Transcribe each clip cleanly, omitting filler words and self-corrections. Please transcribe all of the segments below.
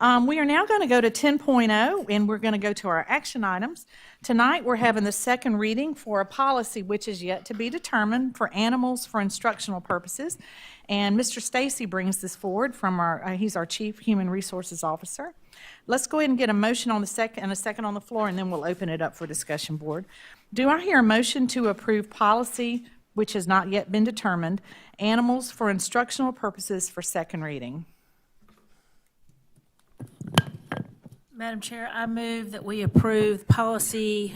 We are now going to go to 10.0, and we're going to go to our action items. Tonight, we're having the second reading for a policy which is yet to be determined for animals for instructional purposes. And Mr. Stacy brings this forward from he's our Chief Human Resources Officer. Let's go ahead and get a motion on the second and a second on the floor, and then we'll open it up for discussion board. Do I hear a motion to approve policy which has not yet been determined, animals for instructional purposes for second reading? Madam Chair, I move that we approve policy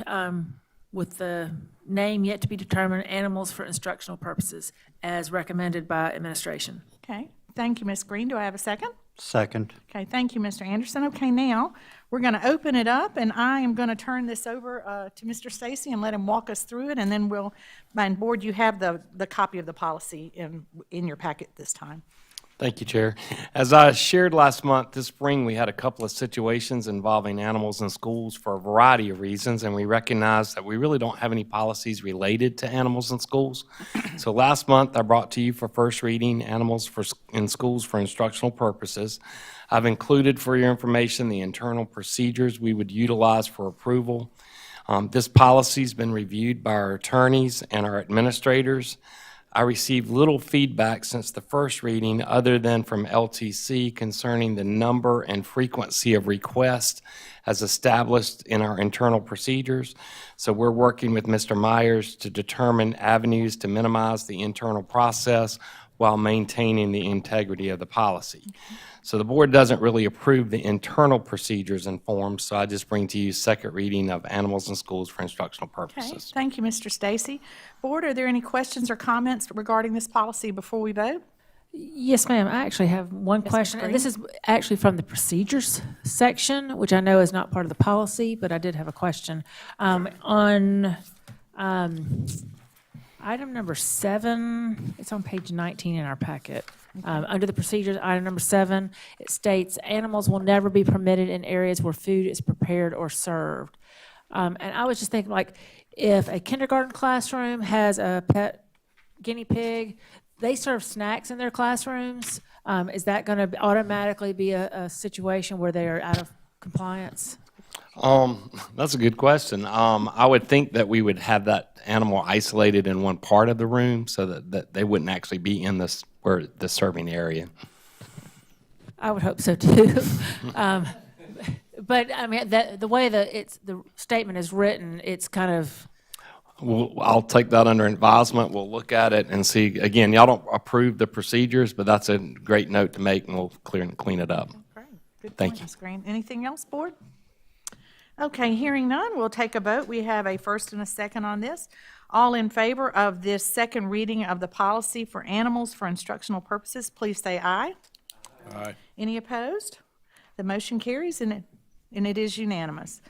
with the name yet to be determined, animals for instructional purposes, as recommended by administration. Okay, thank you, Ms. Green. Do I have a second? Second. Okay, thank you, Mr. Anderson. Okay, now, we're going to open it up, and I am going to turn this over to Mr. Stacy and let him walk us through it, and then and board, you have the copy of the policy in your packet this time. Thank you, Chair. As I shared last month, this spring we had a couple of situations involving animals in schools for a variety of reasons, and we recognize that we really don't have any policies related to animals in schools. So last month I brought to you for first reading animals in schools for instructional purposes. I've included for your information the internal procedures we would utilize for approval. This policy's been reviewed by our attorneys and our administrators. I received little feedback since the first reading other than from LTC concerning the number and frequency of requests as established in our internal procedures. So we're working with Mr. Myers to determine avenues to minimize the internal process while maintaining the integrity of the policy. So the board doesn't really approve the internal procedures and forms, so I just bring to you second reading of animals in schools for instructional Okay, purposes. thank you, Mr. Stacy. Board, are there any questions or comments regarding this policy before we vote? Yes, ma'am. I actually have one Ms. question, Green? and this is actually from the procedures section, which I know is not part of the policy, but I did have a question. On item number 7, it's on page 19 in our packet. Under the procedures, item number 7, it states animals will never be permitted in areas where food is prepared or served. And I was just thinking, like, if a kindergarten classroom has a pet guinea pig, they serve snacks in their classrooms. Is that going to automatically be a situation where they are out of compliance? That's a good question. I would think that we would have that animal isolated in one part of the room so that they wouldn't actually be in the serving area. I would hope so too. But I mean, the way the statement is written, it's kind of. I'll take that under advisement. We'll look at it and see. Again, y'all don't approve the procedures, but that's a great note to make, and we'll clean it up. Great, good Thank point, you. Ms. Green. Anything else, board? Okay, hearing none, we'll take a vote. We have a first and a second on this. All in favor of this second reading of the policy for animals for instructional purposes, please say aye. Aye. Any opposed? The motion carries, and it is unanimous.